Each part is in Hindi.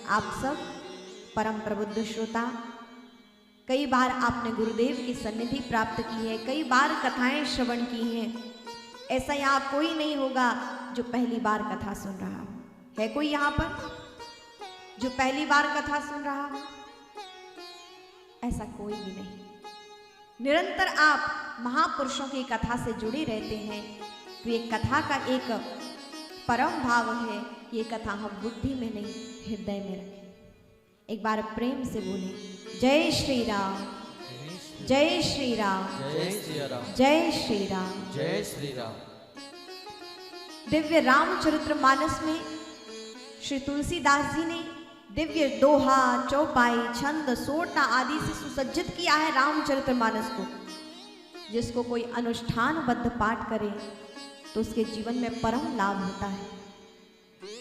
आप सब परम प्रबुद्ध श्रोता, कई बार आपने गुरुदेव की सन्निधि प्राप्त की है, कई बार कथाएं श्रवण की हैं। ऐसा यहाँ कोई नहीं होगा जो पहली बार कथा सुन रहा हो। है कोई यहाँ पर जो पहली बार कथा सुन रहा हो? ऐसा कोई भी नहीं। निरंतर आप महापुरुषों की कथा से जुड़े रहते हैं, तो ये कथा का एक परम भाव है। ये कथा हम बुद्धि में नहीं, हृदय में रखें। एक बार प्रेम से बोले, जय श्री राम, जय श्री राम, जय श्री राम, जय श्री राम, जय श्री राम। दिव्य रामचरितमानस में श्री तुलसीदास जी ने दिव्य दोहा, चौपाई, छंद, सोटा आदि से सुसज्जित किया है रामचरितमानस को। जिसको कोई अनुष्ठानबद्ध पाठ करे तो उसके जीवन में परम लाभ होता है।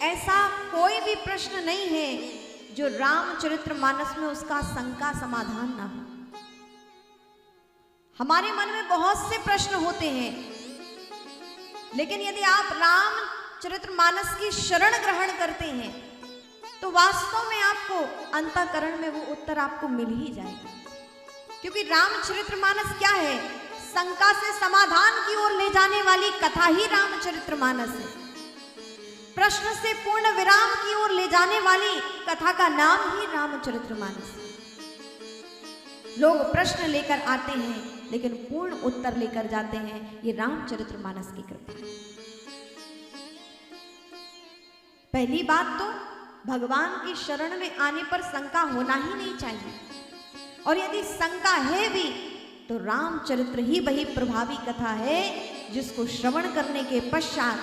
ऐसा कोई भी प्रश्न नहीं है जो रामचरितमानस में उसका शंका समाधान ना हो। हमारे मन में बहुत से प्रश्न होते हैं, लेकिन यदि आप रामचरितमानस की शरण ग्रहण करते हैं तो वास्तव में आपको अंतःकरण में वो उत्तर आपको मिल ही जाएगा। क्योंकि रामचरितमानस क्या है? शंका से समाधान की ओर ले जाने वाली कथा ही रामचरितमानस है। प्रश्न से पूर्ण विराम की ओर ले जाने वाली कथा का नाम ही रामचरितमानस है। लोग प्रश्न लेकर आते हैं लेकिन पूर्ण उत्तर लेकर जाते हैं। ये रामचरितमानस की कृपा है। पहली बात तो भगवान की शरण में आने पर शंका होना ही नहीं चाहिए, और यदि शंका है भी तो रामचरित्र ही वही प्रभावी कथा है जिसको श्रवण करने के पश्चात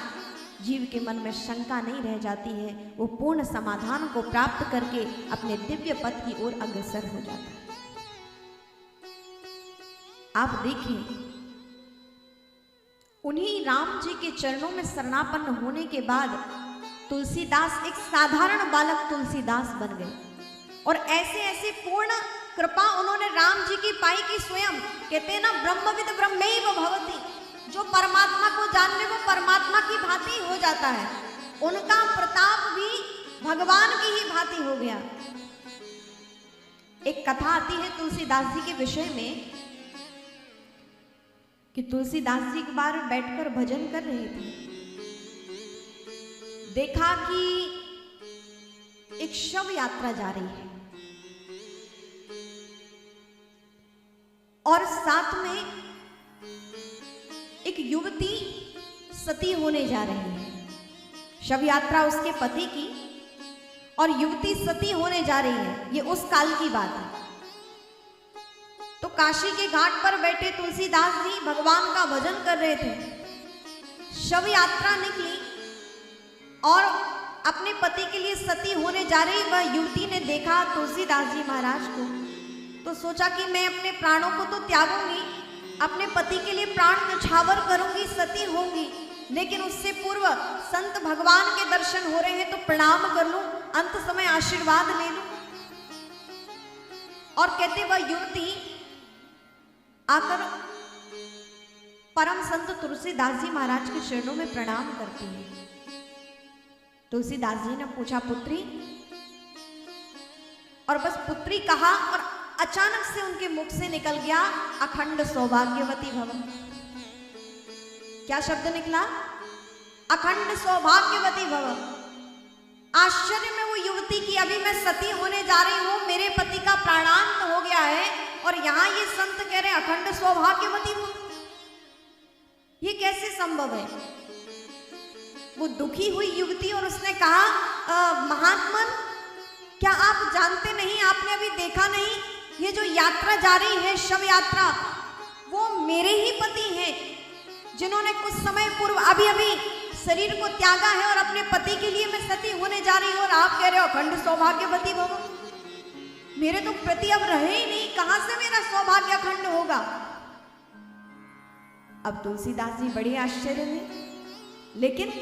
जीव के मन में शंका नहीं रह जाती है। वो पूर्ण समाधान को प्राप्त करके अपने दिव्य पथ की ओर अग्रसर हो जाता है। आप देखें, उन्हीं राम जी के चरणों में शरणापन्न होने के बाद तुलसीदास एक साधारण बालक तुलसीदास बन गए, और ऐसे ऐसे पूर्ण कृपा उन्होंने राम जी की पाई कि स्वयं कहते हैं ना, ब्रह्मविद ब्रह्मैव भवति, जो परमात्मा को जानने वो परमात्मा की भांति हो जाता है। उनका प्रताप भी भगवान की ही भांति हो गया। एक कथा आती है तुलसीदास जी के विषय में कि तुलसीदास जी एक बार बैठकर भजन कर रहे थे। देखा कि एक शव यात्रा जा रही है और साथ में एक युवती सती होने जा रही है। शव यात्रा उसके पति की और युवती सती होने जा रही है। ये उस काल की बात है। तो काशी के घाट पर बैठे तुलसीदास जी भगवान का भजन कर रहे थे। शव यात्रा निकली और अपने पति के लिए सती होने जा रही वह युवती ने देखा तुलसीदास जी महाराज को, तो सोचा कि मैं अपने प्राणों को तो त्यागूंगी, अपने पति के लिए प्राण न्यौछावर करूंगी, सती होंगी, लेकिन उससे पूर्व संत भगवान के दर्शन हो रहे हैं तो प्रणाम कर लूं, अंत समय आशीर्वाद ले लूं। और कहते वह युवती आकर परम संत तुलसीदास जी महाराज के चरणों में प्रणाम करती है। तुलसीदास जी ने पूछा, पुत्री? और बस पुत्री कहा और अचानक से उनके मुख से निकल गया, अखंड सौभाग्यवती भव। क्या शब्द निकला? अखंड सौभाग्यवती भव। आश्चर्य में वो युवती की, अभी मैं सती होने जा रही हूं, मेरे पति का प्राणांत हो गया है, और यहां ये संत कह रहे अखंड सौभाग्यवती भव। ये कैसे संभव है? वो दुखी हुई युवती और उसने कहा, महात्मन, क्या आप जानते नहीं, आपने अभी देखा नहीं, ये जो यात्रा जा रही है शव यात्रा, वो मेरे ही पति हैं जिन्होंने कुछ समय पूर्व अभी अभी शरीर को त्यागा है, और अपने पति के लिए मैं सती होने जा रही हूं, और आप कह रहे हो अखंड सौभाग्यवती भव। मेरे तो पति अब रहे ही नहीं, कहां से मेरा सौभाग्य अखंड होगा? अब तुलसीदास जी बड़े आश्चर्य में, लेकिन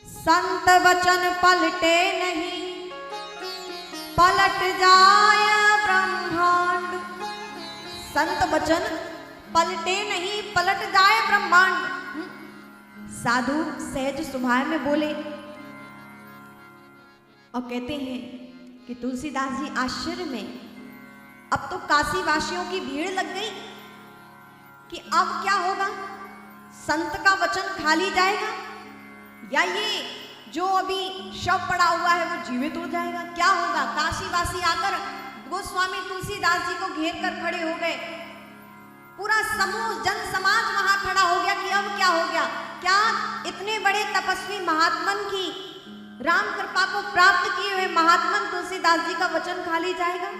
संत वचन पलटे नहीं, पलट जाए ब्रह्मांड। संत वचन पलटे नहीं, पलट जाए ब्रह्मांड। साधु सहज स्वभाव में बोले और कहते हैं कि तुलसीदास जी आश्चर्य में, अब तो काशी वासियों की भीड़ लग गई कि अब क्या होगा, संत का वचन खाली जाएगा या ये जो अभी शव पड़ा हुआ है वो जीवित हो जाएगा, क्या होगा। काशी वासी आकर गोस्वामी तुलसीदास जी को घेर कर खड़े हो गए। पूरा समूह जन समाज वहां खड़ा हो गया कि अब क्या हो गया, क्या इतने बड़े तपस्वी महात्मन की, राम कृपा को प्राप्त किए हुए महात्मन तुलसीदास जी का वचन खाली जाएगा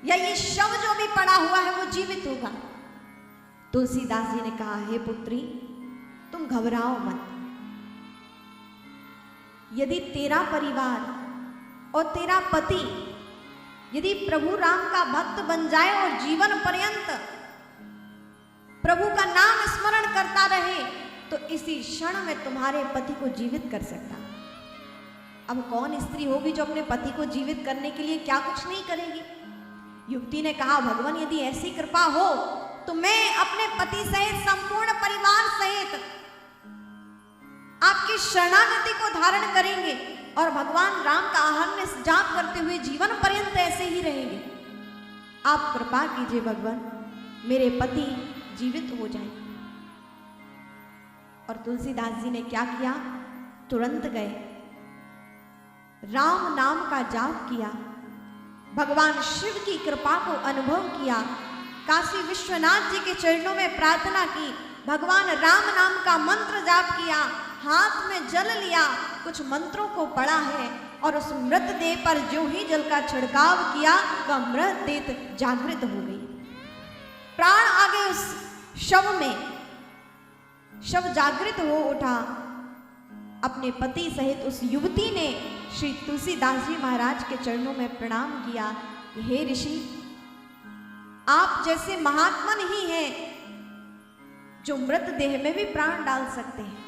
या ये शव जो भी पड़ा हुआ है वो जीवित होगा। तुलसीदास जी ने कहा, हे पुत्री तुम घबराओ मत, यदि तेरा परिवार और तेरा पति यदि प्रभु राम का भक्त बन जाए और जीवन पर्यंत प्रभु का नाम स्मरण करता रहे तो इसी क्षण में तुम्हारे पति को जीवित कर सकता। अब कौन स्त्री होगी जो अपने पति को जीवित करने के लिए क्या कुछ नहीं करेगी। युवती ने कहा, भगवान यदि ऐसी कृपा हो तो मैं अपने पति सहित संपूर्ण परिवार सहित आपकी शरणागति को धारण करेंगे और भगवान राम का अहन्य जाप करते हुए जीवन पर्यंत ऐसे ही रहेंगे। आप कृपा कीजिए भगवान, मेरे पति जीवित हो जाए। और तुलसीदास जी ने क्या किया, तुरंत गए, राम नाम का जाप किया, भगवान शिव की कृपा को अनुभव किया, काशी विश्वनाथ जी के चरणों में प्रार्थना की, भगवान राम नाम का मंत्र जाप किया, हाथ में जल लिया, कुछ मंत्रों को पढ़ा है और उस मृतदेह पर जो ही जल का छिड़काव किया वह मृतदेह जागृत हो गई। प्राण आ गए उस शव में, शव जागृत हो उठा। अपने पति सहित उस युवती ने श्री तुलसीदास जी महाराज के चरणों में प्रणाम किया, हे ऋषि आप जैसे महात्मन ही हैं जो मृतदेह में भी प्राण डाल सकते हैं,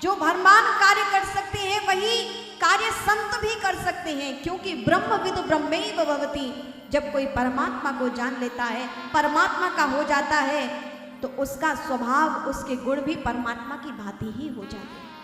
जो भरमान कार्य कर सकते हैं वही कार्य संत भी कर सकते हैं, क्योंकि ब्रह्मविदु ब्रह्मैव भवति। जब कोई परमात्मा को जान लेता है, परमात्मा का हो जाता है, तो उसका स्वभाव, उसके गुण भी परमात्मा की भांति ही हो जाते हैं।